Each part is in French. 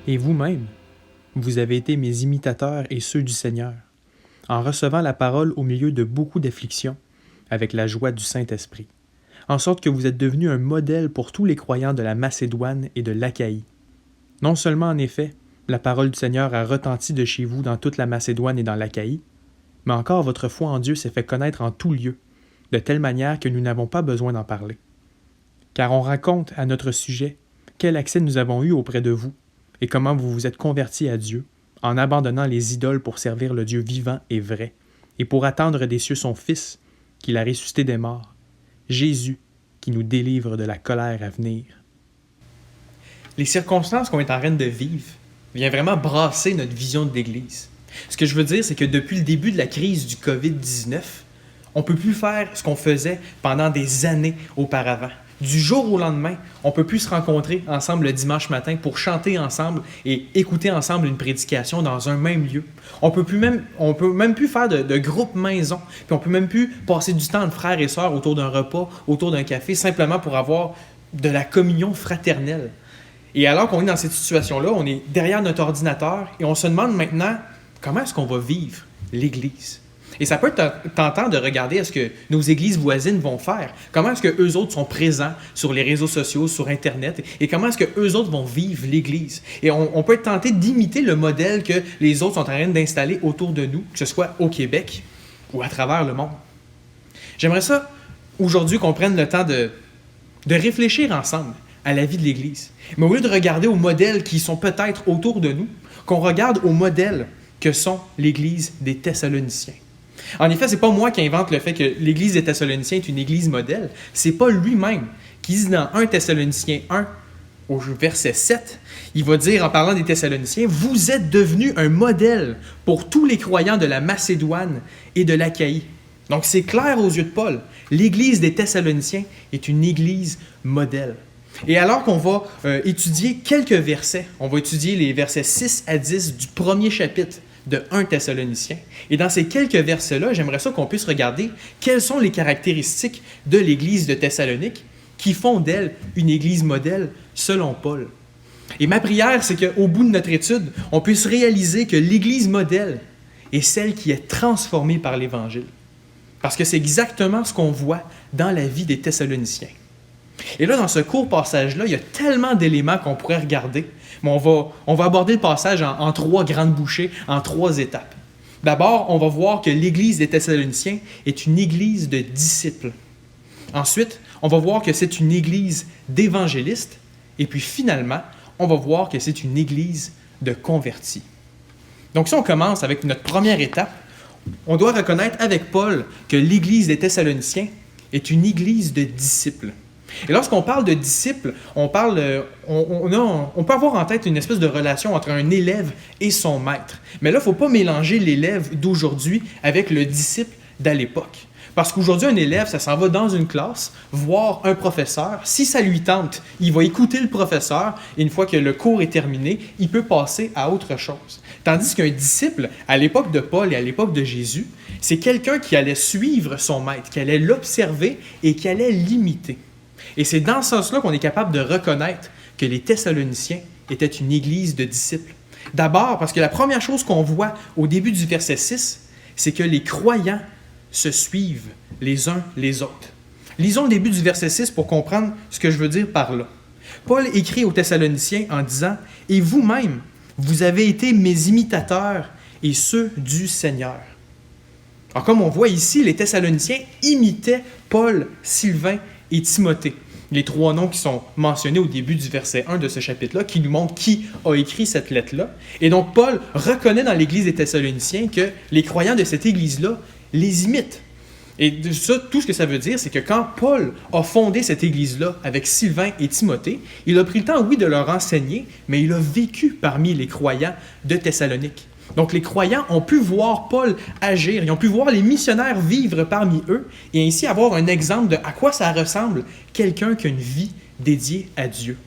Et vous-même, vous avez été mes imitateurs et ceux du Seigneur, en recevant la parole au milieu de beaucoup d'afflictions, avec la joie du Saint-Esprit, en sorte que vous êtes devenus un modèle pour tous les croyants de la Macédoine et de l'Achaïe. Non seulement, en effet, la parole du Seigneur a retenti de chez vous dans toute la Macédoine et dans l'Achaïe, mais encore votre foi en Dieu s'est fait connaître en tout lieu, de telle manière que nous n'avons pas besoin d'en parler. Car on raconte à notre sujet quel accès nous avons eu auprès de vous, et comment vous vous êtes convertis à Dieu, en abandonnant les idoles pour servir le Dieu vivant et vrai, et pour attendre des cieux son Fils, qu'il a ressuscité des morts, Jésus, qui nous délivre de la colère à venir. Les circonstances qu'on est en train de vivre viennent vraiment brasser notre vision de l'Église. Ce que je veux dire, c'est que depuis le début de la crise du COVID-19, on ne peut plus faire ce qu'on faisait pendant des années auparavant. Du jour au lendemain, on ne peut plus se rencontrer ensemble le dimanche matin pour chanter ensemble et écouter ensemble une prédication dans un même lieu. On peut même plus faire de groupe maison, puis on peut même plus passer du temps de frères et sœurs autour d'un repas, autour d'un café, simplement pour avoir de la communion fraternelle. Et alors qu'on est dans cette situation-là, on est derrière notre ordinateur et on se demande maintenant comment est-ce qu'on va vivre l'Église. Et ça peut être tentant de regarder ce que nos églises voisines vont faire. Comment est-ce qu'eux autres sont présents sur les réseaux sociaux, sur Internet, et comment est-ce qu'eux autres vont vivre l'Église. Et on peut être tenté d'imiter le modèle que les autres sont en train d'installer autour de nous, que ce soit au Québec ou à travers le monde. J'aimerais ça, aujourd'hui, qu'on prenne le temps de réfléchir ensemble à la vie de l'Église. Mais au lieu de regarder aux modèles qui sont peut-être autour de nous, qu'on regarde aux modèles que sont l'Église des Thessaloniciens. En effet, ce n'est pas moi qui invente le fait que l'Église des Thessaloniciens est une Église modèle. C'est Paul lui-même qui dit dans 1 Thessaloniciens 1, au verset 7, il va dire en parlant des Thessaloniciens, « Vous êtes devenus un modèle pour tous les croyants de la Macédoine et de l'Achaïe. » Donc c'est clair aux yeux de Paul, l'Église des Thessaloniciens est une Église modèle. Et alors qu'on va étudier quelques versets, on va étudier les versets 6 à 10 du premier chapitre de 1 Thessaloniciens. Et dans ces quelques versets-là, j'aimerais ça qu'on puisse regarder quelles sont les caractéristiques de l'Église de Thessalonique qui font d'elle une Église modèle selon Paul. Et ma prière, c'est qu'au bout de notre étude, on puisse réaliser que l'Église modèle est celle qui est transformée par l'Évangile. Parce que c'est exactement ce qu'on voit dans la vie des Thessaloniciens. Et là, dans ce court passage-là, il y a tellement d'éléments qu'on pourrait regarder, mais on va aborder le passage en trois grandes bouchées, en trois étapes. D'abord, on va voir que l'Église des Thessaloniciens est une Église de disciples. Ensuite, on va voir que c'est une Église d'évangélistes. Et puis finalement, on va voir que c'est une Église de convertis. Donc si on commence avec notre première étape, on doit reconnaître avec Paul que l'Église des Thessaloniciens est une Église de disciples. Et lorsqu'on parle de disciples, on peut avoir en tête une espèce de relation entre un élève et son maître. Mais là, il ne faut pas mélanger l'élève d'aujourd'hui avec le disciple d'à l'époque. Parce qu'aujourd'hui, un élève, ça s'en va dans une classe, voir un professeur. Si ça lui tente, il va écouter le professeur. Et une fois que le cours est terminé, il peut passer à autre chose. Tandis qu'un disciple, à l'époque de Paul et à l'époque de Jésus, c'est quelqu'un qui allait suivre son maître, qui allait l'observer et qui allait l'imiter. Et c'est dans ce sens-là qu'on est capable de reconnaître que les Thessaloniciens étaient une église de disciples. D'abord, parce que la première chose qu'on voit au début du verset 6, c'est que les croyants se suivent les uns les autres. Lisons le début du verset 6 pour comprendre ce que je veux dire par là. Paul écrit aux Thessaloniciens en disant « Et vous-même, vous avez été mes imitateurs et ceux du Seigneur. » Alors comme on voit ici, les Thessaloniciens imitaient Paul, Sylvain et Timothée. Les trois noms qui sont mentionnés au début du verset 1 de ce chapitre-là, qui nous montrent qui a écrit cette lettre-là. Et donc, Paul reconnaît dans l'Église des Thessaloniciens que les croyants de cette Église-là les imitent. Et de ça, tout ce que ça veut dire, c'est que quand Paul a fondé cette Église-là avec Sylvain et Timothée, il a pris le temps, oui, de leur enseigner, mais il a vécu parmi les croyants de Thessalonique. Donc, les croyants ont pu voir Paul agir, ils ont pu voir les missionnaires vivre parmi eux et ainsi avoir un exemple de à quoi ça ressemble quelqu'un qui a une vie dédiée à Dieu.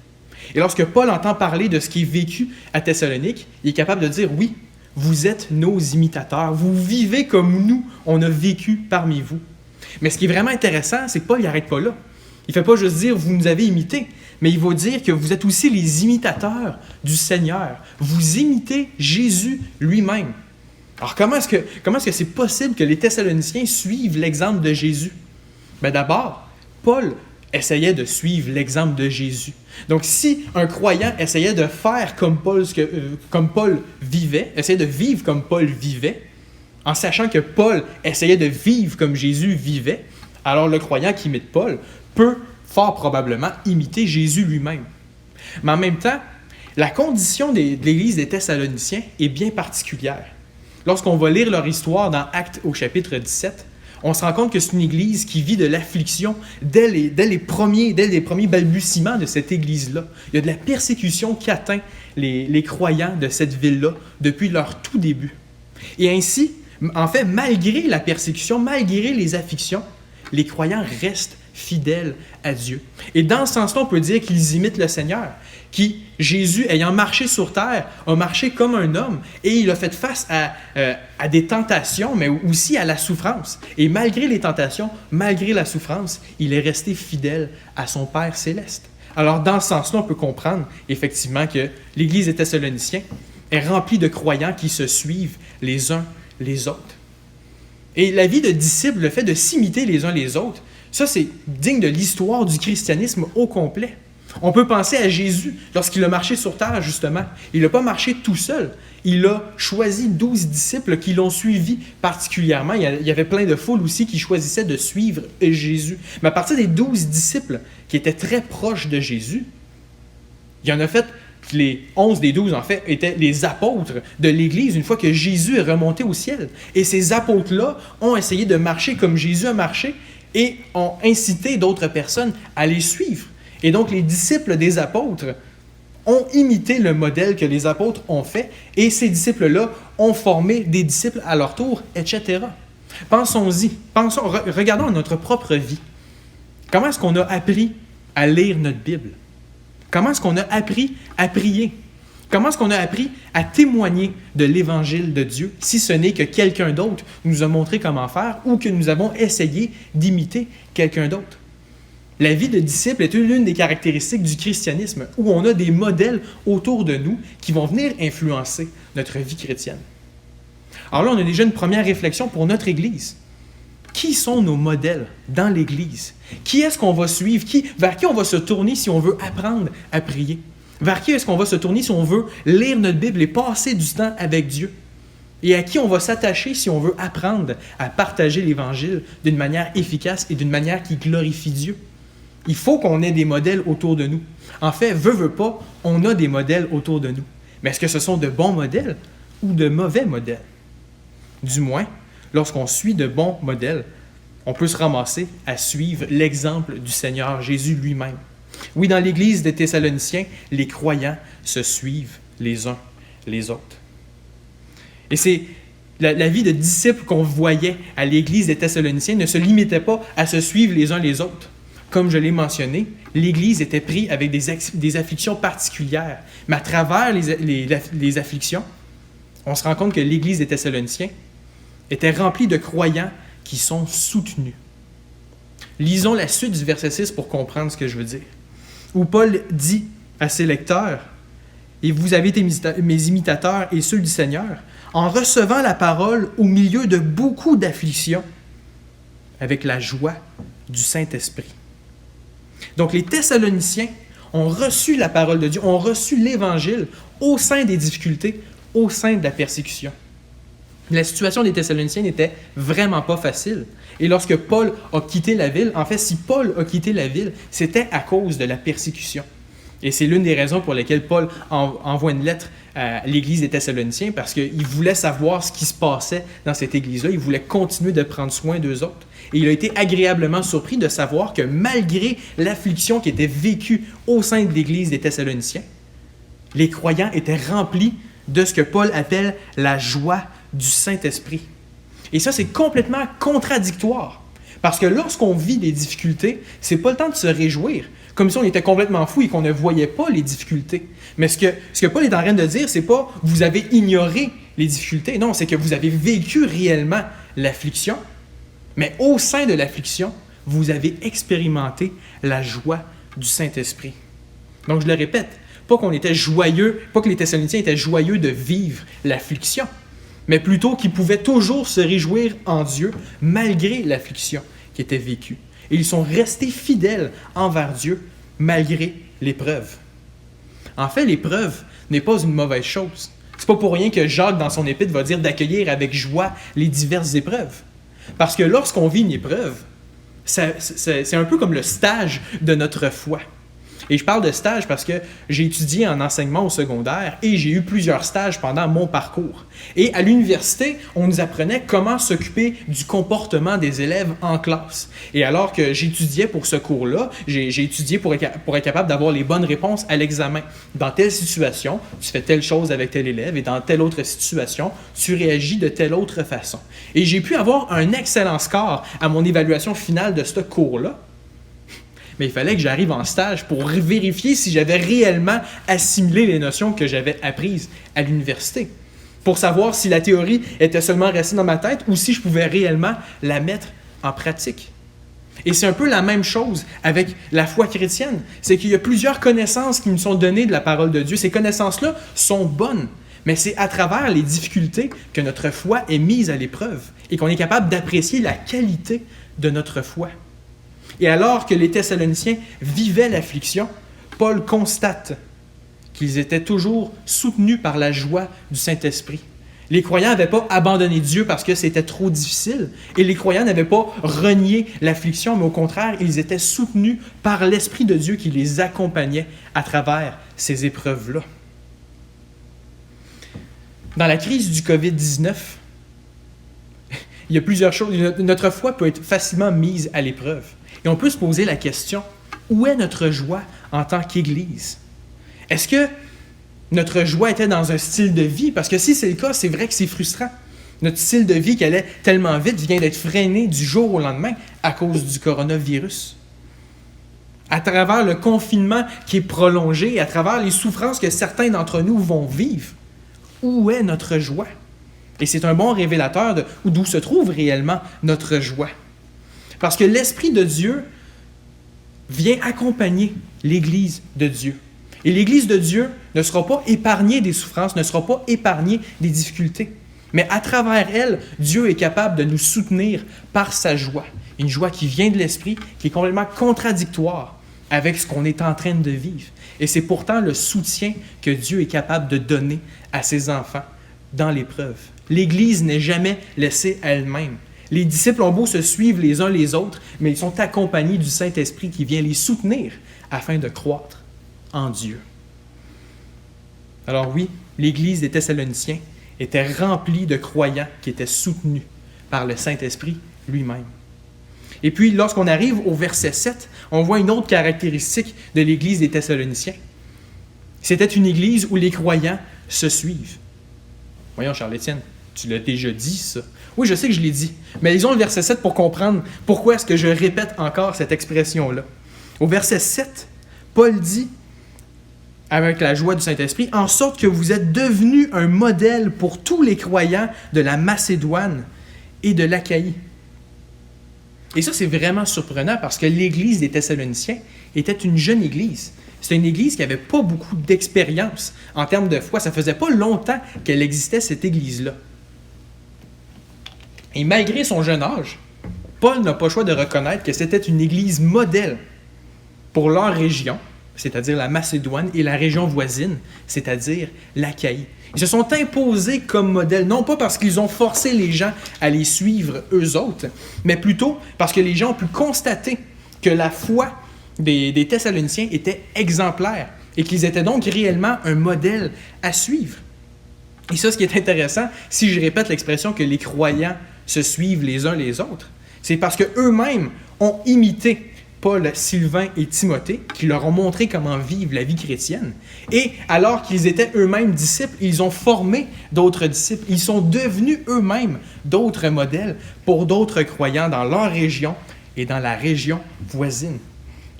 Et lorsque Paul entend parler de ce qui est vécu à Thessalonique, il est capable de dire « Oui, vous êtes nos imitateurs, vous vivez comme nous, on a vécu parmi vous. » Mais ce qui est vraiment intéressant, c'est que Paul n'arrête pas là. Il ne fait pas juste dire « Vous nous avez imités », mais il va dire que vous êtes aussi les imitateurs du Seigneur. Vous imitez Jésus lui-même. Alors, comment est-ce que c'est possible que les Thessaloniciens suivent l'exemple de Jésus? Bien, d'abord, Paul essayait de suivre l'exemple de Jésus. Donc, si un croyant essayait de faire comme Paul vivait, essayait de vivre comme Paul vivait, en sachant que Paul essayait de vivre comme Jésus vivait, alors le croyant qui imite Paul peut fort probablement imiter Jésus lui-même. Mais en même temps, la condition de l'Église des Thessaloniciens est bien particulière. Lorsqu'on va lire leur histoire dans Actes au chapitre 17, on se rend compte que c'est une Église qui vit de l'affliction dès les premiers balbutiements de cette Église-là. Il y a de la persécution qui atteint les croyants de cette ville-là depuis leur tout début. Et ainsi, en fait, malgré la persécution, malgré les afflictions, les croyants restent fidèles à Dieu. Et dans ce sens-là, on peut dire qu'ils imitent le Seigneur, qui, Jésus, ayant marché sur terre, a marché comme un homme et il a fait face à des tentations, mais aussi à la souffrance. Et malgré les tentations, malgré la souffrance, il est resté fidèle à son Père céleste. Alors, dans ce sens-là, on peut comprendre effectivement que l'Église des Thessaloniciens est remplie de croyants qui se suivent les uns les autres. Et la vie de disciple, le fait de s'imiter les uns les autres, ça, c'est digne de l'histoire du christianisme au complet. On peut penser à Jésus lorsqu'il a marché sur terre, justement. Il n'a pas marché tout seul. Il a choisi 12 disciples qui l'ont suivi particulièrement. Il y avait plein de foules aussi qui choisissaient de suivre Jésus. Mais à partir des 12 disciples qui étaient très proches de Jésus, il y en a fait les 11 des 12, en fait, étaient les apôtres de l'Église une fois que Jésus est remonté au ciel. Et ces apôtres-là ont essayé de marcher comme Jésus a marché et ont incité d'autres personnes à les suivre. Et donc, les disciples des apôtres ont imité le modèle que les apôtres ont fait et ces disciples-là ont formé des disciples à leur tour, etc. Pensons-y. Regardons notre propre vie. Comment est-ce qu'on a appris à lire notre Bible? Comment est-ce qu'on a appris à prier? Comment est-ce qu'on a appris à témoigner de l'Évangile de Dieu, si ce n'est que quelqu'un d'autre nous a montré comment faire ou que nous avons essayé d'imiter quelqu'un d'autre? La vie de disciple est l'une des caractéristiques du christianisme, où on a des modèles autour de nous qui vont venir influencer notre vie chrétienne. Alors là, on a déjà une première réflexion pour notre Église. Qui sont nos modèles dans l'Église? Qui est-ce qu'on va suivre? Vers qui on va se tourner si on veut apprendre à prier? Vers qui est-ce qu'on va se tourner si on veut lire notre Bible et passer du temps avec Dieu? Et à qui on va s'attacher si on veut apprendre à partager l'Évangile d'une manière efficace et d'une manière qui glorifie Dieu? Il faut qu'on ait des modèles autour de nous. En fait, veut pas, on a des modèles autour de nous. Mais est-ce que ce sont de bons modèles ou de mauvais modèles? Du moins, lorsqu'on suit de bons modèles, on peut se ramasser à suivre l'exemple du Seigneur Jésus lui-même. Oui, dans l'Église des Thessaloniciens, les croyants se suivent les uns les autres. Et c'est la vie de disciples qu'on voyait à l'Église des Thessaloniciens ne se limitait pas à se suivre les uns les autres. Comme je l'ai mentionné, l'Église était prise avec des afflictions particulières. Mais à travers les afflictions, on se rend compte que l'Église des Thessaloniciens était remplie de croyants qui sont soutenus. Lisons la suite du verset 6 pour comprendre ce que je veux dire. Où Paul dit à ses lecteurs, « Et vous avez été mes imitateurs et ceux du Seigneur, en recevant la parole au milieu de beaucoup d'afflictions, avec la joie du Saint-Esprit. » Donc les Thessaloniciens ont reçu la parole de Dieu, ont reçu l'Évangile au sein des difficultés, au sein de la persécution. La situation des Thessaloniciens n'était vraiment pas facile. Et lorsque Paul a quitté la ville, en fait, si Paul a quitté la ville, c'était à cause de la persécution. Et c'est l'une des raisons pour lesquelles Paul envoie une lettre à l'Église des Thessaloniciens, parce qu'il voulait savoir ce qui se passait dans cette Église-là. Il voulait continuer de prendre soin d'eux autres. Et il a été agréablement surpris de savoir que malgré l'affliction qui était vécue au sein de l'Église des Thessaloniciens, les croyants étaient remplis de ce que Paul appelle la joie du Saint-Esprit. Et ça, c'est complètement contradictoire. Parce que lorsqu'on vit des difficultés, c'est pas le temps de se réjouir, comme si on était complètement fou et qu'on ne voyait pas les difficultés. Mais ce que Paul est en train de dire, c'est pas « vous avez ignoré les difficultés ». Non, c'est que vous avez vécu réellement l'affliction, mais au sein de l'affliction, vous avez expérimenté la joie du Saint-Esprit. Donc, je le répète, pas qu'on était joyeux, pas que les Thessaloniciens étaient joyeux de vivre l'affliction, mais plutôt qu'ils pouvaient toujours se réjouir en Dieu malgré l'affliction qui était vécue. Et ils sont restés fidèles envers Dieu malgré l'épreuve. En fait, l'épreuve n'est pas une mauvaise chose. C'est pas pour rien que Jacques, dans son épître, va dire d'accueillir avec joie les diverses épreuves. Parce que lorsqu'on vit une épreuve, c'est un peu comme le stage de notre foi. Et je parle de stage parce que j'ai étudié en enseignement au secondaire et j'ai eu plusieurs stages pendant mon parcours. Et à l'université, on nous apprenait comment s'occuper du comportement des élèves en classe. Et alors que j'étudiais pour ce cours-là, j'ai étudié pour être capable d'avoir les bonnes réponses à l'examen. Dans telle situation, tu fais telle chose avec tel élève et dans telle autre situation, tu réagis de telle autre façon. Et j'ai pu avoir un excellent score à mon évaluation finale de ce cours-là. Mais il fallait que j'arrive en stage pour vérifier si j'avais réellement assimilé les notions que j'avais apprises à l'université. Pour savoir si la théorie était seulement restée dans ma tête ou si je pouvais réellement la mettre en pratique. Et c'est un peu la même chose avec la foi chrétienne. C'est qu'il y a plusieurs connaissances qui nous sont données de la parole de Dieu. Ces connaissances-là sont bonnes, mais c'est à travers les difficultés que notre foi est mise à l'épreuve et qu'on est capable d'apprécier la qualité de notre foi. Et alors que les Thessaloniciens vivaient l'affliction, Paul constate qu'ils étaient toujours soutenus par la joie du Saint-Esprit. Les croyants n'avaient pas abandonné Dieu parce que c'était trop difficile, et les croyants n'avaient pas renié l'affliction, mais au contraire, ils étaient soutenus par l'Esprit de Dieu qui les accompagnait à travers ces épreuves-là. Dans la crise du COVID-19, il y a plusieurs choses. Notre foi peut être facilement mise à l'épreuve. Et on peut se poser la question, où est notre joie en tant qu'Église? Est-ce que notre joie était dans un style de vie? Parce que si c'est le cas, c'est vrai que c'est frustrant. Notre style de vie qui allait tellement vite vient d'être freiné du jour au lendemain à cause du coronavirus. À travers le confinement qui est prolongé, à travers les souffrances que certains d'entre nous vont vivre, où est notre joie? Et c'est un bon révélateur d'où se trouve réellement notre joie. Parce que l'Esprit de Dieu vient accompagner l'Église de Dieu. Et l'Église de Dieu ne sera pas épargnée des souffrances, ne sera pas épargnée des difficultés. Mais à travers elle, Dieu est capable de nous soutenir par sa joie. Une joie qui vient de l'Esprit, qui est complètement contradictoire avec ce qu'on est en train de vivre. Et c'est pourtant le soutien que Dieu est capable de donner à ses enfants dans l'épreuve. L'Église n'est jamais laissée à elle-même. Les disciples ont beau se suivre les uns les autres, mais ils sont accompagnés du Saint-Esprit qui vient les soutenir afin de croître en Dieu. Alors oui, l'Église des Thessaloniciens était remplie de croyants qui étaient soutenus par le Saint-Esprit lui-même. Et puis, lorsqu'on arrive au verset 7, on voit une autre caractéristique de l'Église des Thessaloniciens. C'était une Église où les croyants se suivent. Voyons, Charles-Étienne, tu l'as déjà dit, ça. Oui, je sais que je l'ai dit, mais lisons le verset 7 pour comprendre pourquoi est-ce que je répète encore cette expression-là. Au verset 7, Paul dit, avec la joie du Saint-Esprit, « En sorte que vous êtes devenus un modèle pour tous les croyants de la Macédoine et de l'Achaïe. » Et ça, c'est vraiment surprenant parce que l'Église des Thessaloniciens était une jeune Église. C'était une Église qui n'avait pas beaucoup d'expérience en termes de foi. Ça faisait pas longtemps qu'elle existait, cette Église-là. Et malgré son jeune âge, Paul n'a pas le choix de reconnaître que c'était une Église modèle pour leur région, c'est-à-dire la Macédoine, et la région voisine, c'est-à-dire l'Achaïe. Ils se sont imposés comme modèle, non pas parce qu'ils ont forcé les gens à les suivre eux autres, mais plutôt parce que les gens ont pu constater que la foi des Thessaloniciens était exemplaire et qu'ils étaient donc réellement un modèle à suivre. Et ça, ce qui est intéressant, si je répète l'expression que les croyants se suivent les uns les autres, c'est parce qu'eux-mêmes ont imité Paul, Sylvain et Timothée, qui leur ont montré comment vivre la vie chrétienne. Et alors qu'ils étaient eux-mêmes disciples, ils ont formé d'autres disciples. Ils sont devenus eux-mêmes d'autres modèles pour d'autres croyants dans leur région et dans la région voisine.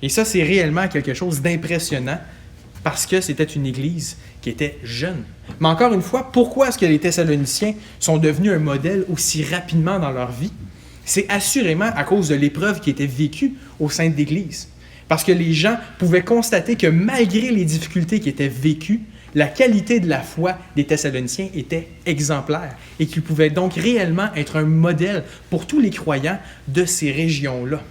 Et ça, c'est réellement quelque chose d'impressionnant parce que c'était une Église qui était jeune. Mais encore une fois, pourquoi est-ce que les Thessaloniciens sont devenus un modèle aussi rapidement dans leur vie? C'est assurément à cause de l'épreuve qui était vécue au sein de l'Église. Parce que les gens pouvaient constater que malgré les difficultés qui étaient vécues, la qualité de la foi des Thessaloniciens était exemplaire et qu'ils pouvaient donc réellement être un modèle pour tous les croyants de ces régions-là.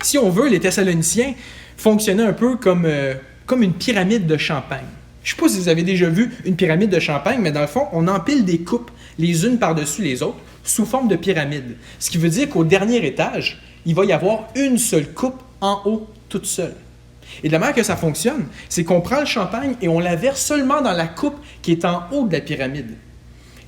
Si on veut, les Thessaloniciens fonctionnaient un peu comme une pyramide de champagne. Je ne sais pas si vous avez déjà vu une pyramide de champagne, mais dans le fond, on empile des coupes les unes par-dessus les autres sous forme de pyramide. Ce qui veut dire qu'au dernier étage, il va y avoir une seule coupe en haut, toute seule. Et de la manière que ça fonctionne, c'est qu'on prend le champagne et on la verse seulement dans la coupe qui est en haut de la pyramide.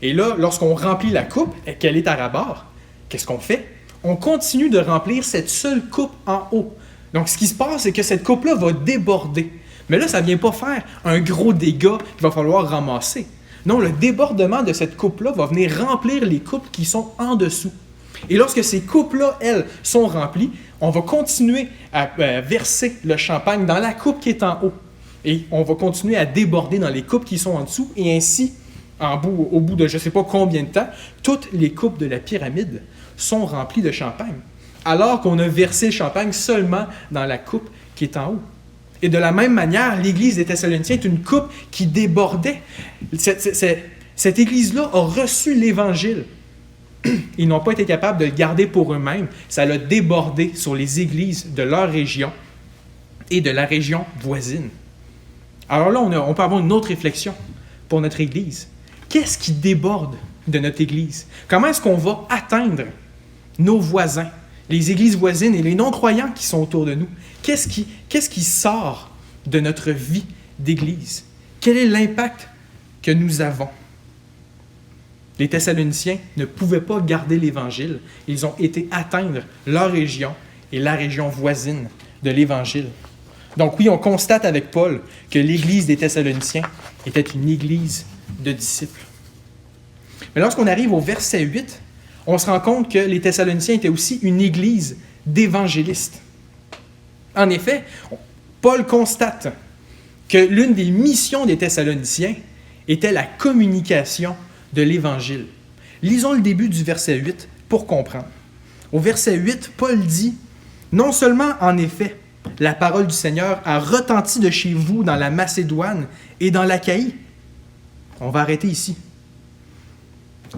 Et là, lorsqu'on remplit la coupe et qu'elle est à ras-bord, qu'est-ce qu'on fait? On continue de remplir cette seule coupe en haut. Donc, ce qui se passe, c'est que cette coupe-là va déborder. Mais là, ça ne vient pas faire un gros dégât qu'il va falloir ramasser. Non, le débordement de cette coupe-là va venir remplir les coupes qui sont en dessous. Et lorsque ces coupes-là, elles, sont remplies, on va continuer à verser le champagne dans la coupe qui est en haut. Et on va continuer à déborder dans les coupes qui sont en dessous. Et ainsi, au bout de je ne sais pas combien de temps, toutes les coupes de la pyramide sont remplies de champagne. Alors qu'on a versé le champagne seulement dans la coupe qui est en haut. Et de la même manière, l'Église des Thessaloniciens est une coupe qui débordait. Cette Église-là a reçu l'Évangile. Ils n'ont pas été capables de le garder pour eux-mêmes. Ça l'a débordé sur les églises de leur région et de la région voisine. Alors là, on peut avoir une autre réflexion pour notre Église. Qu'est-ce qui déborde de notre Église? Comment est-ce qu'on va atteindre nos voisins, les églises voisines et les non-croyants qui sont autour de nous? Qu'est-ce qui sort de notre vie d'Église? Quel est l'impact que nous avons? Les Thessaloniciens ne pouvaient pas garder l'Évangile. Ils ont été atteindre leur région et la région voisine de l'Évangile. Donc oui, on constate avec Paul que l'Église des Thessaloniciens était une Église de disciples. Mais lorsqu'on arrive au verset 8, on se rend compte que les Thessaloniciens étaient aussi une Église d'évangélistes. En effet, Paul constate que l'une des missions des Thessaloniciens était la communication de l'Évangile. Lisons le début du verset 8 pour comprendre. Au verset 8, Paul dit « Non seulement, en effet, la parole du Seigneur a retenti de chez vous dans la Macédoine et dans l'Achaïe. » On va arrêter ici.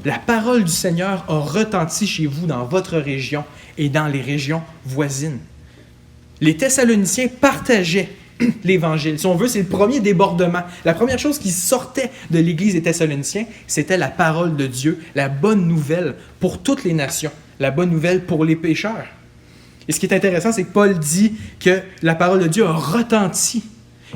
La parole du Seigneur a retenti chez vous dans votre région et dans les régions voisines. Les Thessaloniciens partageaient l'Évangile. Si on veut, c'est le premier débordement. La première chose qui sortait de l'Église des Thessaloniciens, c'était la parole de Dieu, la bonne nouvelle pour toutes les nations, la bonne nouvelle pour les pécheurs. Et ce qui est intéressant, c'est que Paul dit que la parole de Dieu a retenti.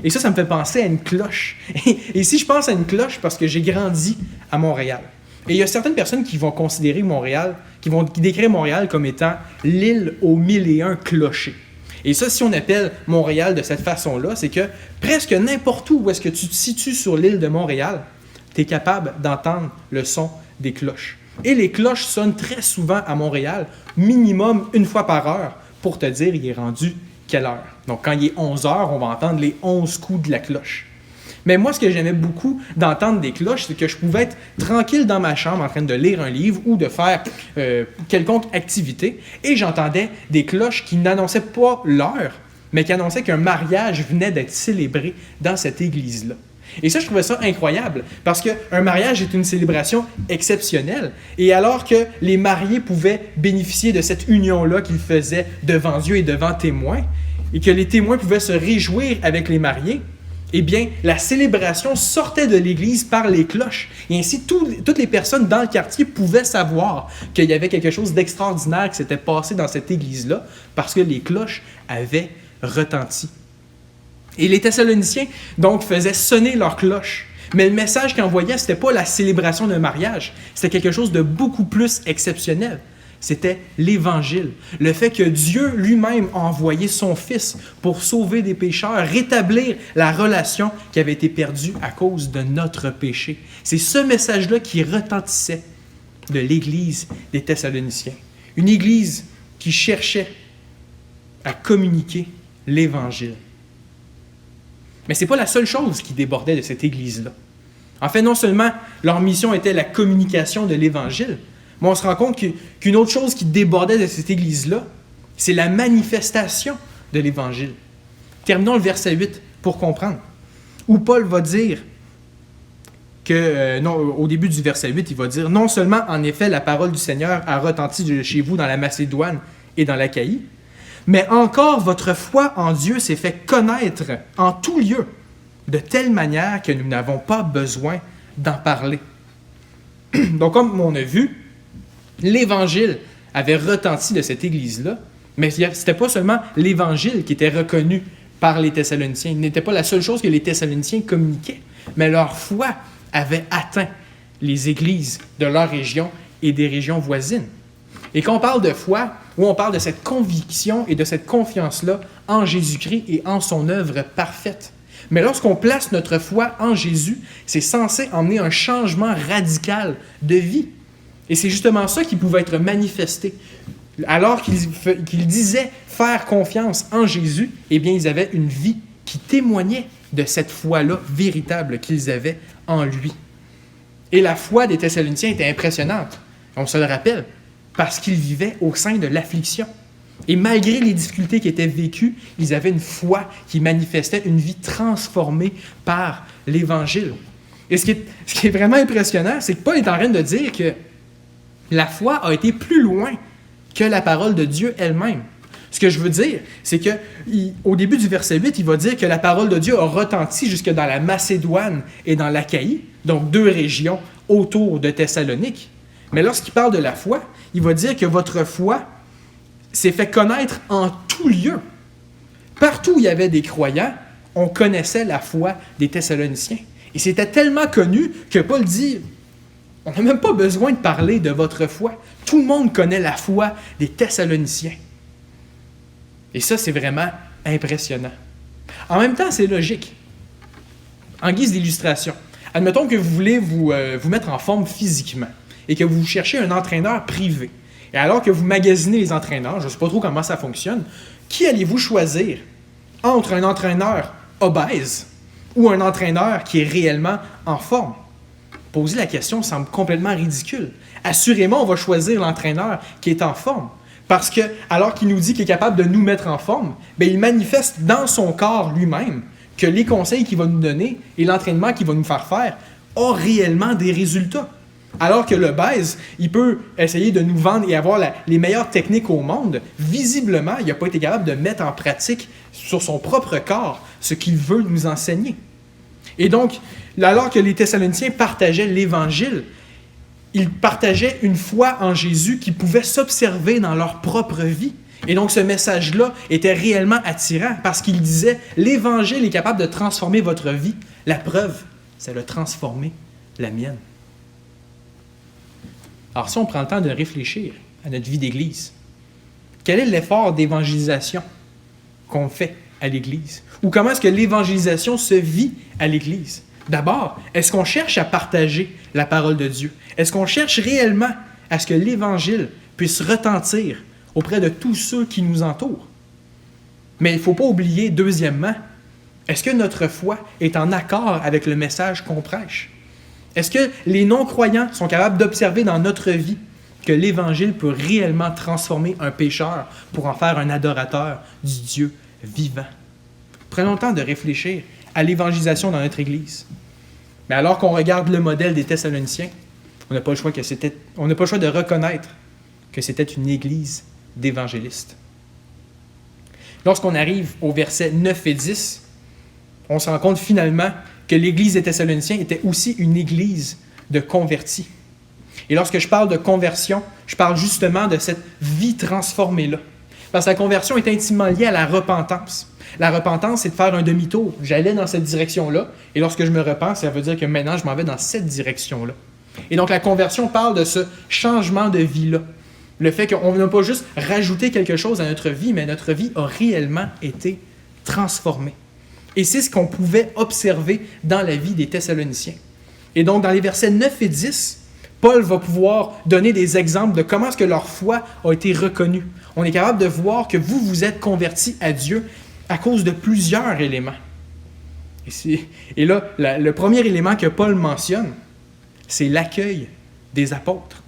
Et ça me fait penser à une cloche. Et ici, je pense à une cloche parce que j'ai grandi à Montréal. Et il y a certaines personnes qui vont considérer Montréal, qui vont décrire Montréal comme étant l'île aux 1001 clochers. Et ça, si on appelle Montréal de cette façon-là, c'est que presque n'importe où est-ce que tu te situes sur l'île de Montréal, tu es capable d'entendre le son des cloches. Et les cloches sonnent très souvent à Montréal, minimum une fois par heure, pour te dire il est rendu quelle heure. Donc quand il est 11 heures, on va entendre les 11 coups de la cloche. Mais moi, ce que j'aimais beaucoup d'entendre des cloches, c'est que je pouvais être tranquille dans ma chambre en train de lire un livre ou de faire quelconque activité et j'entendais des cloches qui n'annonçaient pas l'heure, mais qui annonçaient qu'un mariage venait d'être célébré dans cette église-là. Et ça, je trouvais ça incroyable parce qu'un mariage est une célébration exceptionnelle. Et alors que les mariés pouvaient bénéficier de cette union-là qu'ils faisaient devant Dieu et devant témoins, et que les témoins pouvaient se réjouir avec les mariés, eh bien, la célébration sortait de l'église par les cloches. Et ainsi, toutes les personnes dans le quartier pouvaient savoir qu'il y avait quelque chose d'extraordinaire qui s'était passé dans cette église-là parce que les cloches avaient retenti. Et les Thessaloniciens, donc, faisaient sonner leurs cloches. Mais le message qu'ils envoyaient, ce n'était pas la célébration d'un mariage. C'était quelque chose de beaucoup plus exceptionnel. C'était l'Évangile. Le fait que Dieu lui-même a envoyé son Fils pour sauver des pécheurs, rétablir la relation qui avait été perdue à cause de notre péché. C'est ce message-là qui retentissait de l'Église des Thessaloniciens. Une Église qui cherchait à communiquer l'Évangile. Mais ce n'est pas la seule chose qui débordait de cette Église-là. En fait, non seulement leur mission était la communication de l'Évangile, mais on se rend compte qu'une autre chose qui débordait de cette Église-là, c'est la manifestation de l'Évangile. Terminons le verset 8 pour comprendre. Où Paul va dire au début du verset 8, il va dire « Non seulement, en effet, la parole du Seigneur a retenti de chez vous dans la Macédoine et dans l'Achaïe, mais encore votre foi en Dieu s'est fait connaître en tout lieu, de telle manière que nous n'avons pas besoin d'en parler. » Donc, comme on a vu, l'Évangile avait retenti de cette Église-là, mais ce n'était pas seulement l'Évangile qui était reconnu par les Thessaloniciens. Il n'était pas la seule chose que les Thessaloniciens communiquaient, mais leur foi avait atteint les églises de leur région et des régions voisines. Et quand on parle de foi, ou on parle de cette conviction et de cette confiance-là en Jésus-Christ et en son œuvre parfaite. Mais lorsqu'on place notre foi en Jésus, c'est censé emmener un changement radical de vie. Et c'est justement ça qui pouvait être manifesté. Alors qu'ils disaient faire confiance en Jésus, eh bien, ils avaient une vie qui témoignait de cette foi-là véritable qu'ils avaient en lui. Et la foi des Thessaloniciens était impressionnante. On se le rappelle, parce qu'ils vivaient au sein de l'affliction. Et malgré les difficultés qui étaient vécues, ils avaient une foi qui manifestait une vie transformée par l'Évangile. Et ce qui est vraiment impressionnant, c'est que Paul est en train de dire que la foi a été plus loin que la parole de Dieu elle-même. Ce que je veux dire, c'est qu'au début du verset 8, il va dire que la parole de Dieu a retenti jusque dans la Macédoine et dans l'Achaïe, donc 2 régions autour de Thessalonique. Mais lorsqu'il parle de la foi, il va dire que votre foi s'est fait connaître en tout lieu. Partout où il y avait des croyants, on connaissait la foi des Thessaloniciens. Et c'était tellement connu que Paul dit, on n'a même pas besoin de parler de votre foi. Tout le monde connaît la foi des Thessaloniciens. Et ça, c'est vraiment impressionnant. En même temps, c'est logique. En guise d'illustration, admettons que vous voulez vous mettre en forme physiquement et que vous cherchez un entraîneur privé. Et alors que vous magasinez les entraîneurs, je ne sais pas trop comment ça fonctionne, qui allez-vous choisir entre un entraîneur obèse ou un entraîneur qui est réellement en forme? Poser la question semble complètement ridicule. Assurément, on va choisir l'entraîneur qui est en forme. Parce que, alors qu'il nous dit qu'il est capable de nous mettre en forme, bien, il manifeste dans son corps lui-même que les conseils qu'il va nous donner et l'entraînement qu'il va nous faire faire ont réellement des résultats. Alors que l'obèse, il peut essayer de nous vendre et avoir les meilleures techniques au monde. Visiblement, il n'a pas été capable de mettre en pratique sur son propre corps ce qu'il veut nous enseigner. Et donc, alors que les Thessaloniciens partageaient l'Évangile, ils partageaient une foi en Jésus qui pouvait s'observer dans leur propre vie. Et donc, ce message-là était réellement attirant parce qu'il disait « L'Évangile est capable de transformer votre vie. La preuve, c'est de transformer la mienne. » Alors, si on prend le temps de réfléchir à notre vie d'Église, quel est l'effort d'évangélisation qu'on fait à l'Église? Ou comment est-ce que l'évangélisation se vit à l'Église? D'abord, est-ce qu'on cherche à partager la parole de Dieu? Est-ce qu'on cherche réellement à ce que l'Évangile puisse retentir auprès de tous ceux qui nous entourent? Mais il ne faut pas oublier, deuxièmement, est-ce que notre foi est en accord avec le message qu'on prêche? Est-ce que les non-croyants sont capables d'observer dans notre vie que l'Évangile peut réellement transformer un pécheur pour en faire un adorateur du Dieu vivant? Prenons le temps de réfléchir à l'évangélisation dans notre Église. Mais alors qu'on regarde le modèle des Thessaloniciens, on n'a pas le choix de reconnaître que c'était une Église d'évangélistes. Lorsqu'on arrive au versets 9 et 10, on se rend compte finalement que l'Église des Thessaloniciens était aussi une Église de convertis. Et lorsque je parle de conversion, je parle justement de cette vie transformée-là. Parce que la conversion est intimement liée à la repentance. La repentance, c'est de faire un demi-tour. J'allais dans cette direction-là, et lorsque je me repens, ça veut dire que maintenant, je m'en vais dans cette direction-là. Et donc, la conversion parle de ce changement de vie-là. Le fait qu'on n'a pas juste rajouté quelque chose à notre vie, mais notre vie a réellement été transformée. Et c'est ce qu'on pouvait observer dans la vie des Thessaloniciens. Et donc, dans les versets 9 et 10, Paul va pouvoir donner des exemples de comment est-ce que leur foi a été reconnue. On est capable de voir que vous vous êtes convertis à Dieu à cause de plusieurs éléments. Et là, le premier élément que Paul mentionne, c'est l'accueil des apôtres.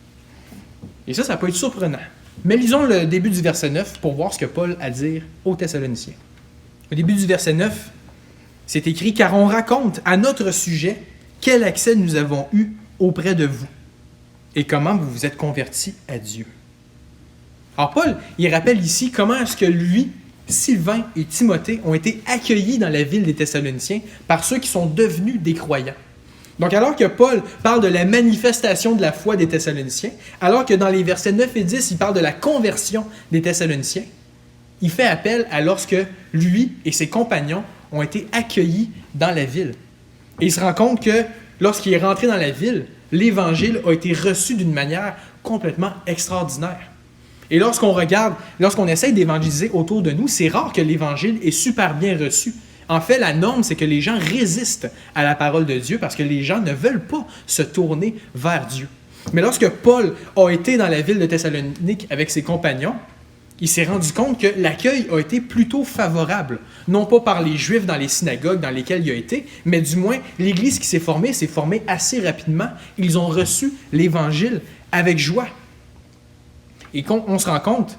Et ça peut être surprenant. Mais lisons le début du verset 9 pour voir ce que Paul a à dire aux Thessaloniciens. Au début du verset 9, c'est écrit « Car on raconte à notre sujet quel accès nous avons eu auprès de vous et comment vous vous êtes convertis à Dieu. » Alors Paul, il rappelle ici comment est-ce que lui, Sylvain et Timothée ont été accueillis dans la ville des Thessaloniciens par ceux qui sont devenus des croyants. Donc alors que Paul parle de la manifestation de la foi des Thessaloniciens, alors que dans les versets 9 et 10, il parle de la conversion des Thessaloniciens, il fait appel à lorsque lui et ses compagnons ont été accueillis dans la ville. Et il se rend compte que lorsqu'il est rentré dans la ville, l'Évangile a été reçu d'une manière complètement extraordinaire. Et lorsqu'on essaye d'évangéliser autour de nous, c'est rare que l'Évangile est super bien reçu. En fait, la norme, c'est que les gens résistent à la parole de Dieu parce que les gens ne veulent pas se tourner vers Dieu. Mais lorsque Paul a été dans la ville de Thessalonique avec ses compagnons, il s'est rendu compte que l'accueil a été plutôt favorable. Non pas par les Juifs dans les synagogues dans lesquelles il a été, mais du moins, l'Église qui s'est formée assez rapidement. Ils ont reçu l'Évangile avec joie. Et on se rend compte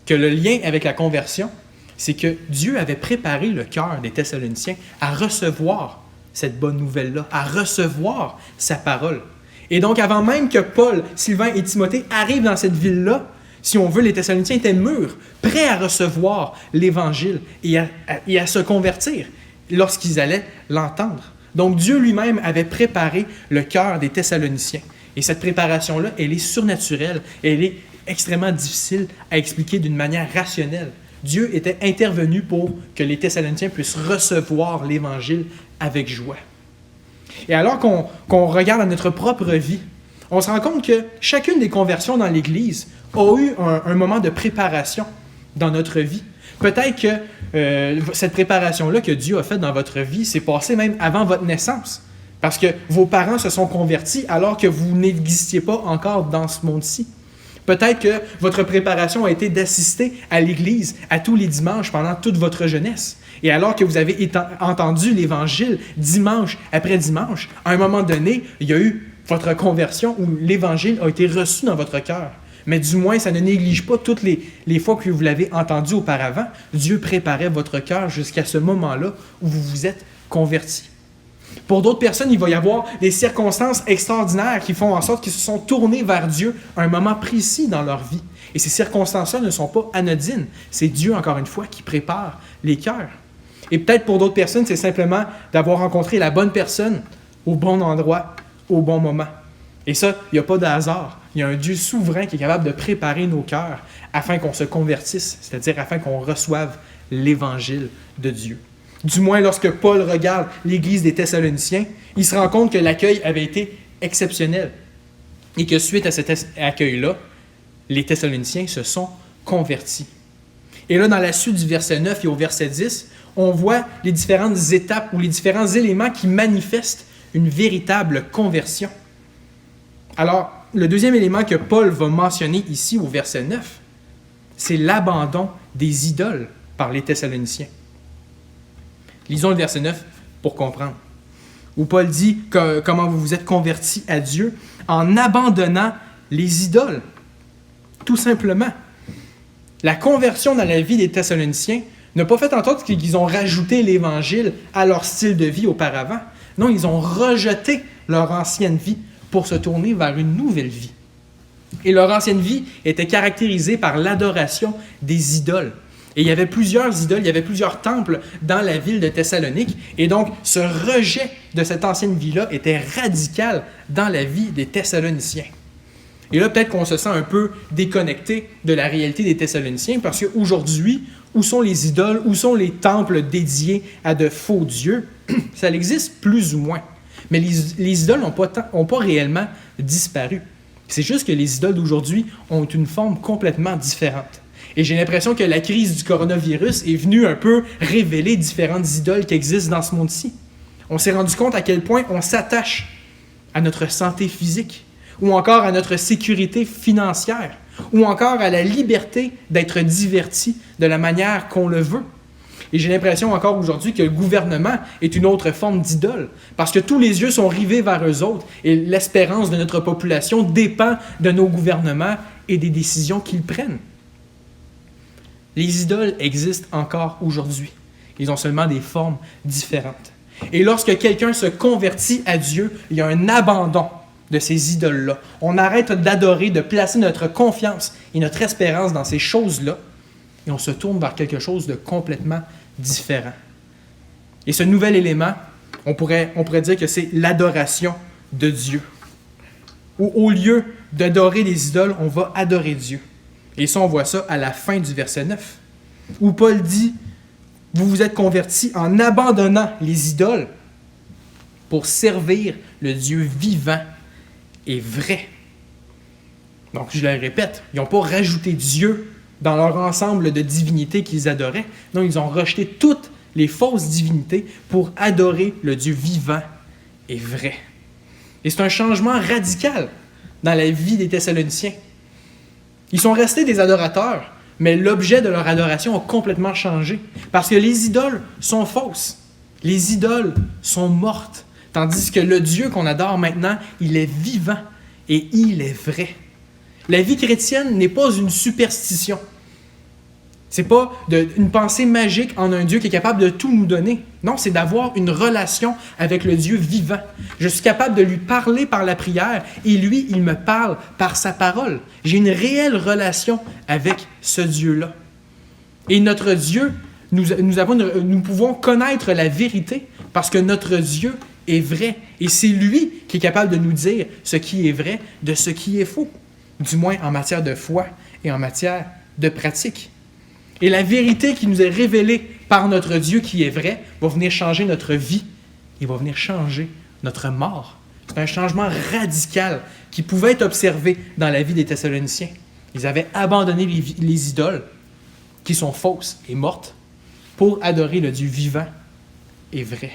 que le lien avec la conversion, c'est que Dieu avait préparé le cœur des Thessaloniciens à recevoir cette bonne nouvelle-là, à recevoir sa parole. Et donc, avant même que Paul, Sylvain et Timothée arrivent dans cette ville-là, si on veut, les Thessaloniciens étaient mûrs, prêts à recevoir l'Évangile et à se convertir lorsqu'ils allaient l'entendre. Donc, Dieu lui-même avait préparé le cœur des Thessaloniciens. Et cette préparation-là, elle est surnaturelle, elle est extrêmement difficile à expliquer d'une manière rationnelle. Dieu était intervenu pour que les Thessaloniciens puissent recevoir l'Évangile avec joie. Et alors qu'on regarde à notre propre vie, on se rend compte que chacune des conversions dans l'Église a eu un moment de préparation dans notre vie. Peut-être que cette préparation-là que Dieu a faite dans votre vie s'est passée même avant votre naissance. Parce que vos parents se sont convertis alors que vous n'existiez pas encore dans ce monde-ci. Peut-être que votre préparation a été d'assister à l'Église à tous les dimanches pendant toute votre jeunesse. Et alors que vous avez entendu l'Évangile dimanche après dimanche, à un moment donné, il y a eu votre conversion où l'Évangile a été reçu dans votre cœur. Mais du moins, ça ne néglige pas toutes les fois que vous l'avez entendu auparavant. Dieu préparait votre cœur jusqu'à ce moment-là où vous vous êtes convertis. Pour d'autres personnes, il va y avoir des circonstances extraordinaires qui font en sorte qu'ils se sont tournés vers Dieu à un moment précis dans leur vie. Et ces circonstances-là ne sont pas anodines. C'est Dieu, encore une fois, qui prépare les cœurs. Et peut-être pour d'autres personnes, c'est simplement d'avoir rencontré la bonne personne au bon endroit, au bon moment. Et ça, il n'y a pas de hasard. Il y a un Dieu souverain qui est capable de préparer nos cœurs afin qu'on se convertisse, c'est-à-dire afin qu'on reçoive l'Évangile de Dieu. Du moins, lorsque Paul regarde l'Église des Thessaloniciens, il se rend compte que l'accueil avait été exceptionnel et que suite à cet accueil-là, les Thessaloniciens se sont convertis. Et là, dans la suite du verset 9 et au verset 10, on voit les différentes étapes ou les différents éléments qui manifestent une véritable conversion. Alors, le deuxième élément que Paul va mentionner ici au verset 9, c'est l'abandon des idoles par les Thessaloniciens. Lisons le verset 9 pour comprendre. Où Paul dit comment vous vous êtes convertis à Dieu en abandonnant les idoles. Tout simplement. La conversion dans la vie des Thessaloniciens n'a pas fait en sorte qu'ils ont rajouté l'Évangile à leur style de vie auparavant. Non, ils ont rejeté leur ancienne vie pour se tourner vers une nouvelle vie. Et leur ancienne vie était caractérisée par l'adoration des idoles. Et il y avait plusieurs idoles, il y avait plusieurs temples dans la ville de Thessalonique. Et donc, ce rejet de cette ancienne vie-là était radical dans la vie des Thessaloniciens. Et là, peut-être qu'on se sent un peu déconnecté de la réalité des Thessaloniciens parce qu'aujourd'hui, où sont les idoles, où sont les temples dédiés à de faux dieux? Ça existe plus ou moins. Mais les idoles n'ont pas réellement disparu. C'est juste que les idoles d'aujourd'hui ont une forme complètement différente. Et j'ai l'impression que la crise du coronavirus est venue un peu révéler différentes idoles qui existent dans ce monde-ci. On s'est rendu compte à quel point on s'attache à notre santé physique, ou encore à notre sécurité financière, ou encore à la liberté d'être diverti de la manière qu'on le veut. Et j'ai l'impression encore aujourd'hui que le gouvernement est une autre forme d'idole, parce que tous les yeux sont rivés vers eux autres, et l'espérance de notre population dépend de nos gouvernements et des décisions qu'ils prennent. Les idoles existent encore aujourd'hui. Ils ont seulement des formes différentes. Et lorsque quelqu'un se convertit à Dieu, il y a un abandon de ces idoles-là. On arrête d'adorer, de placer notre confiance et notre espérance dans ces choses-là, et on se tourne vers quelque chose de complètement différent. Et ce nouvel élément, on pourrait dire que c'est l'adoration de Dieu. Où au lieu d'adorer les idoles, on va adorer Dieu. Et ça, on voit ça à la fin du verset 9, où Paul dit « Vous vous êtes convertis en abandonnant les idoles pour servir le Dieu vivant et vrai. » Donc, je le répète, ils n'ont pas rajouté Dieu dans leur ensemble de divinités qu'ils adoraient. Non, ils ont rejeté toutes les fausses divinités pour adorer le Dieu vivant et vrai. Et c'est un changement radical dans la vie des Thessaloniciens. Ils sont restés des adorateurs, mais l'objet de leur adoration a complètement changé. Parce que les idoles sont fausses. Les idoles sont mortes. Tandis que le Dieu qu'on adore maintenant, il est vivant et il est vrai. La vie chrétienne n'est pas une superstition. C'est pas une pensée magique en un Dieu qui est capable de tout nous donner. Non, c'est d'avoir une relation avec le Dieu vivant. Je suis capable de lui parler par la prière et lui, il me parle par sa parole. J'ai une réelle relation avec ce Dieu-là. Et notre Dieu, nous pouvons connaître la vérité parce que notre Dieu est vrai. Et c'est lui qui est capable de nous dire ce qui est vrai de ce qui est faux. Du moins en matière de foi et en matière de pratique. Et la vérité qui nous est révélée par notre Dieu qui est vrai va venir changer notre vie. Il va venir changer notre mort. C'est un changement radical qui pouvait être observé dans la vie des Thessaloniciens. Ils avaient abandonné les idoles qui sont fausses et mortes pour adorer le Dieu vivant et vrai.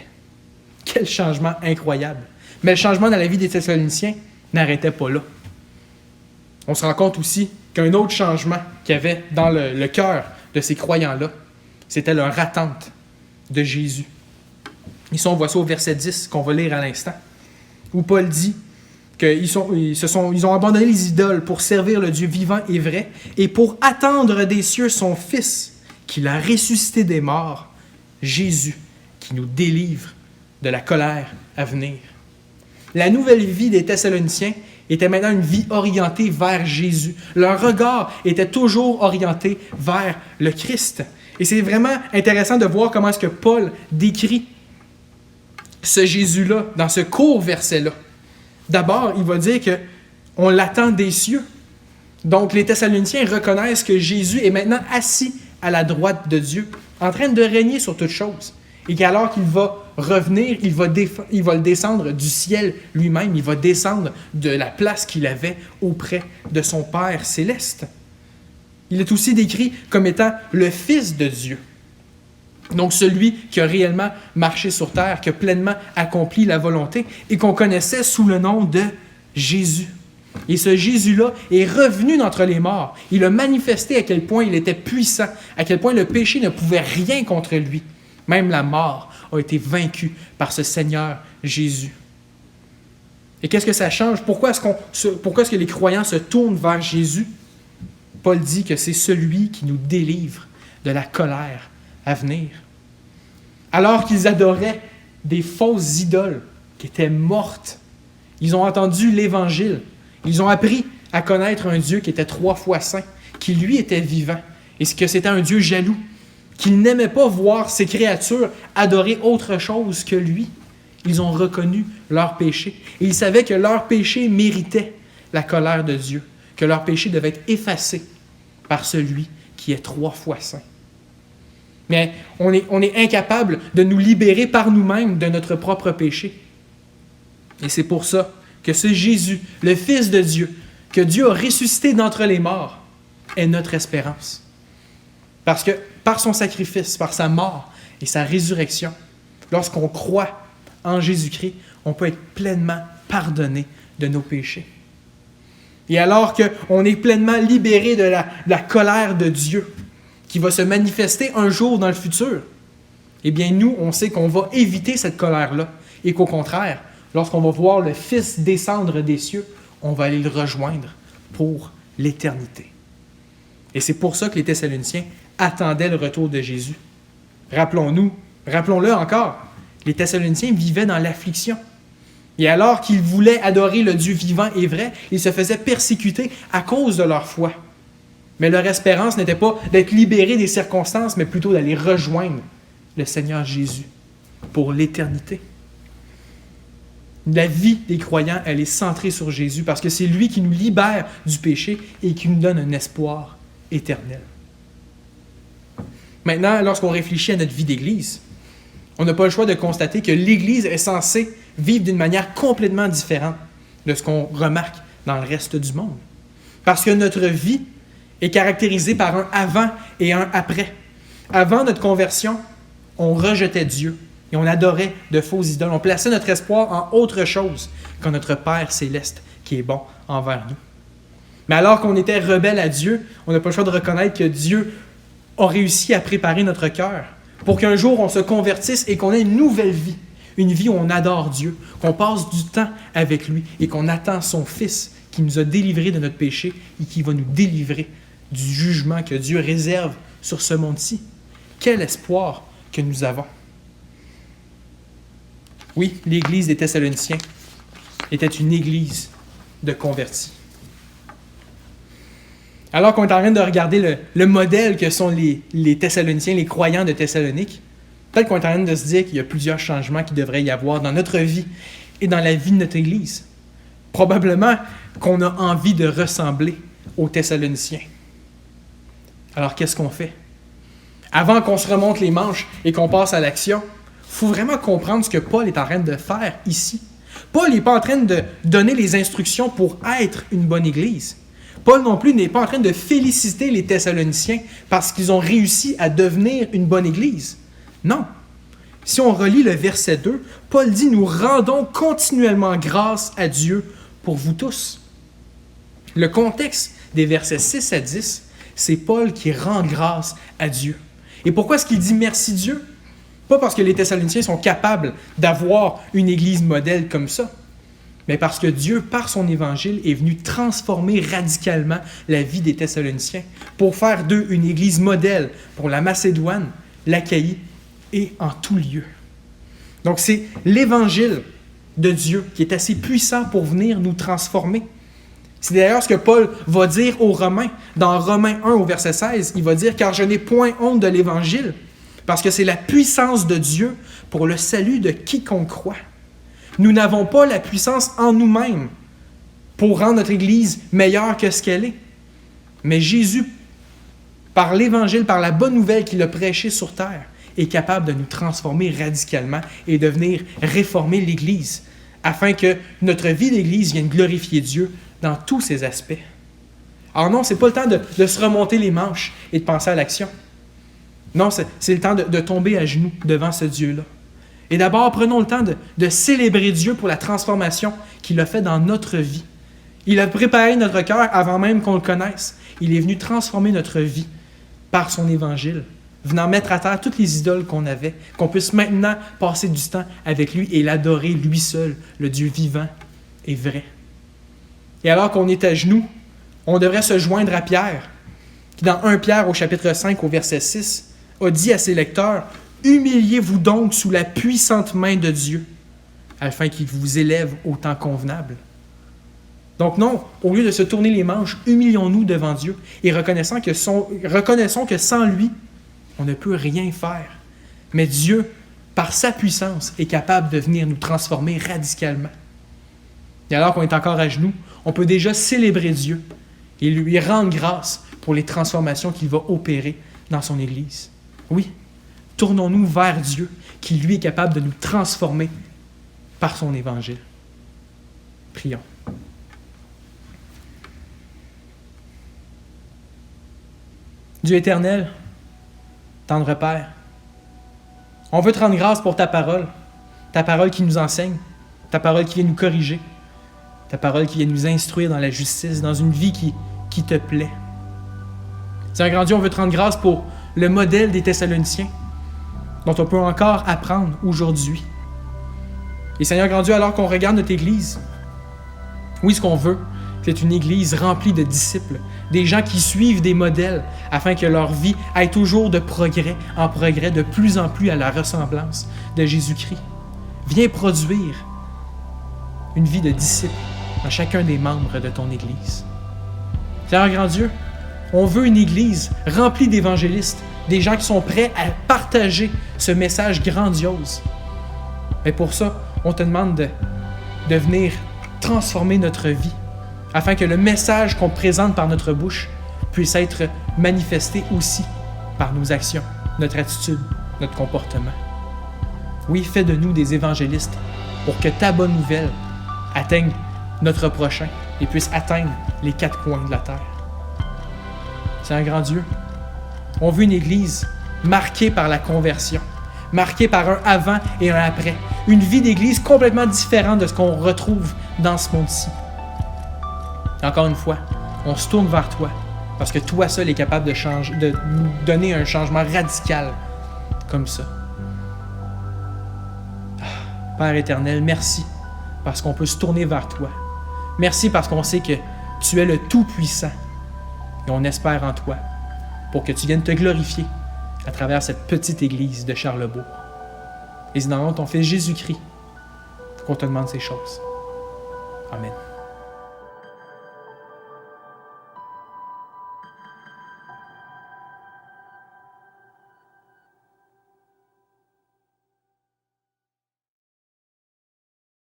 Quel changement incroyable! Mais le changement dans la vie des Thessaloniciens n'arrêtait pas là. On se rend compte aussi qu'un autre changement qu'il y avait dans le cœur de ces croyants-là, c'était leur attente de Jésus. Ici, on voit ça au verset 10 qu'on va lire à l'instant, où Paul dit qu'ils ont abandonné les idoles pour servir le Dieu vivant et vrai et pour attendre des cieux son Fils, qu'il a ressuscité des morts, Jésus, qui nous délivre de la colère à venir. La nouvelle vie des Thessaloniciens était maintenant une vie orientée vers Jésus. Leur regard était toujours orienté vers le Christ. Et c'est vraiment intéressant de voir comment est-ce que Paul décrit ce Jésus-là dans ce court verset-là. D'abord, il va dire qu'on l'attend des cieux. Donc, les Thessaloniciens reconnaissent que Jésus est maintenant assis à la droite de Dieu, en train de régner sur toutes choses. Et qu'alors qu'il va revenir, il va le descendre du ciel lui-même, il va descendre de la place qu'il avait auprès de son Père céleste. Il est aussi décrit comme étant le Fils de Dieu. Donc celui qui a réellement marché sur terre, qui a pleinement accompli la volonté et qu'on connaissait sous le nom de Jésus. Et ce Jésus-là est revenu d'entre les morts. Il a manifesté à quel point il était puissant, à quel point le péché ne pouvait rien contre lui. Même la mort a été vaincue par ce Seigneur Jésus. Et qu'est-ce que ça change? Pourquoi est-ce que les croyants se tournent vers Jésus? Paul dit que c'est celui qui nous délivre de la colère à venir. Alors qu'ils adoraient des fausses idoles qui étaient mortes, ils ont entendu l'Évangile. Ils ont appris à connaître un Dieu qui était 3 fois saint, qui lui était vivant, et que c'était un Dieu jaloux, qu'il n'aimait pas voir ses créatures adorer autre chose que lui. Ils ont reconnu leur péché. Et ils savaient que leur péché méritait la colère de Dieu, que leur péché devait être effacé par celui qui est 3 fois saint. Mais on est incapable de nous libérer par nous-mêmes de notre propre péché. Et c'est pour ça que ce Jésus, le Fils de Dieu, que Dieu a ressuscité d'entre les morts, est notre espérance. Parce que par son sacrifice, par sa mort et sa résurrection, lorsqu'on croit en Jésus-Christ, on peut être pleinement pardonné de nos péchés. Et alors qu'on est pleinement libéré de la colère de Dieu, qui va se manifester un jour dans le futur, eh bien nous, on sait qu'on va éviter cette colère-là. Et qu'au contraire, lorsqu'on va voir le Fils descendre des cieux, on va aller le rejoindre pour l'éternité. Et c'est pour ça que les Thessaloniciens attendaient le retour de Jésus. Rappelons-le encore, les Thessaloniciens vivaient dans l'affliction. Et alors qu'ils voulaient adorer le Dieu vivant et vrai, ils se faisaient persécuter à cause de leur foi. Mais leur espérance n'était pas d'être libérés des circonstances, mais plutôt d'aller rejoindre le Seigneur Jésus pour l'éternité. La vie des croyants, elle est centrée sur Jésus parce que c'est lui qui nous libère du péché et qui nous donne un espoir éternel. Maintenant, lorsqu'on réfléchit à notre vie d'Église, on n'a pas le choix de constater que l'Église est censée vivre d'une manière complètement différente de ce qu'on remarque dans le reste du monde. Parce que notre vie est caractérisée par un avant et un après. Avant notre conversion, on rejetait Dieu et on adorait de faux idoles. On plaçait notre espoir en autre chose qu'en notre Père céleste qui est bon envers nous. Mais alors qu'on était rebelle à Dieu, on n'a pas le choix de reconnaître que Dieu a réussi à préparer notre cœur pour qu'un jour on se convertisse et qu'on ait une nouvelle vie. Une vie où on adore Dieu, qu'on passe du temps avec lui et qu'on attend son Fils qui nous a délivrés de notre péché et qui va nous délivrer du jugement que Dieu réserve sur ce monde-ci. Quel espoir que nous avons! Oui, l'Église des Thessaloniciens était une Église de convertis. Alors qu'on est en train de regarder le modèle que sont les Thessaloniciens, les croyants de Thessalonique, peut-être qu'on est en train de se dire qu'il y a plusieurs changements qu'il devrait y avoir dans notre vie et dans la vie de notre Église. Probablement qu'on a envie de ressembler aux Thessaloniciens. Alors qu'est-ce qu'on fait? Avant qu'on se remonte les manches et qu'on passe à l'action, il faut vraiment comprendre ce que Paul est en train de faire ici. Paul n'est pas en train de donner les instructions pour être une bonne Église. Paul non plus n'est pas en train de féliciter les Thessaloniciens parce qu'ils ont réussi à devenir une bonne Église. Non. Si on relit le verset 2, Paul dit « Nous rendons continuellement grâce à Dieu pour vous tous ». Le contexte des versets 6 à 10, c'est Paul qui rend grâce à Dieu. Et pourquoi est-ce qu'il dit « Merci Dieu » ? Pas parce que les Thessaloniciens sont capables d'avoir une Église modèle comme ça, mais parce que Dieu, par son Évangile, est venu transformer radicalement la vie des Thessaloniciens pour faire d'eux une Église modèle pour la Macédoine, l'Achaïe et en tout lieu. Donc c'est l'Évangile de Dieu qui est assez puissant pour venir nous transformer. C'est d'ailleurs ce que Paul va dire aux Romains. Dans Romains 1 au verset 16, il va dire « Car je n'ai point honte de l'Évangile, parce que c'est la puissance de Dieu pour le salut de quiconque croit. » Nous n'avons pas la puissance en nous-mêmes pour rendre notre Église meilleure que ce qu'elle est. Mais Jésus, par l'Évangile, par la bonne nouvelle qu'il a prêchée sur terre, est capable de nous transformer radicalement et de venir réformer l'Église, afin que notre vie d'Église vienne glorifier Dieu dans tous ses aspects. Alors non, ce n'est pas le temps de se remonter les manches et de penser à l'action. Non, c'est le temps de tomber à genoux devant ce Dieu-là. Et d'abord, prenons le temps de célébrer Dieu pour la transformation qu'il a fait dans notre vie. Il a préparé notre cœur avant même qu'on le connaisse. Il est venu transformer notre vie par son Évangile, venant mettre à terre toutes les idoles qu'on avait, qu'on puisse maintenant passer du temps avec lui et l'adorer lui seul, le Dieu vivant et vrai. Et alors qu'on est à genoux, on devrait se joindre à Pierre, qui dans 1 Pierre au chapitre 5 au verset 6 a dit à ses lecteurs « Humiliez-vous donc sous la puissante main de Dieu, afin qu'il vous élève au temps convenable. » Donc non, au lieu de se tourner les manches, humilions-nous devant Dieu et reconnaissons que sans lui, on ne peut rien faire. Mais Dieu, par sa puissance, est capable de venir nous transformer radicalement. Et alors qu'on est encore à genoux, on peut déjà célébrer Dieu et lui rendre grâce pour les transformations qu'il va opérer dans son Église. Oui, tournons-nous vers Dieu, qui lui est capable de nous transformer par son Évangile. Prions. Dieu éternel, tendre Père, on veut te rendre grâce pour ta parole qui nous enseigne, ta parole qui vient nous corriger, ta parole qui vient nous instruire dans la justice, dans une vie qui te plaît. Seigneur grand Dieu, on veut te rendre grâce pour le modèle des Thessaloniciens, dont on peut encore apprendre aujourd'hui. Et Seigneur grand Dieu, alors qu'on regarde notre Église, oui, ce qu'on veut, C'est une Église remplie de disciples, des gens qui suivent des modèles afin que leur vie aille toujours de progrès en progrès, de plus en plus à la ressemblance de Jésus-Christ. Viens produire une vie de disciple dans chacun des membres de ton Église. Seigneur grand Dieu, on veut une Église remplie d'évangélistes, des gens qui sont prêts à partager ce message grandiose. Mais pour ça, on te demande de venir transformer notre vie afin que le message qu'on présente par notre bouche puisse être manifesté aussi par nos actions, notre attitude, notre comportement. Oui, fais de nous des évangélistes pour que ta bonne nouvelle atteigne notre prochain et puisse atteindre les quatre coins de la terre. C'est un grand Dieu. On veut une Église marquée par la conversion, marquée par un avant et un après. Une vie d'Église complètement différente de ce qu'on retrouve dans ce monde-ci. Encore une fois, on se tourne vers toi, parce que toi seul est capable de nous donner un changement radical comme ça. Père éternel, merci, parce qu'on peut se tourner vers toi. Merci parce qu'on sait que tu es le Tout-Puissant, et on espère en toi, pour que tu viennes te glorifier à travers cette petite église de Charlesbourg. Et c'est dans le nom de ton Fils Jésus-Christ qu'on te demande ces choses. Amen.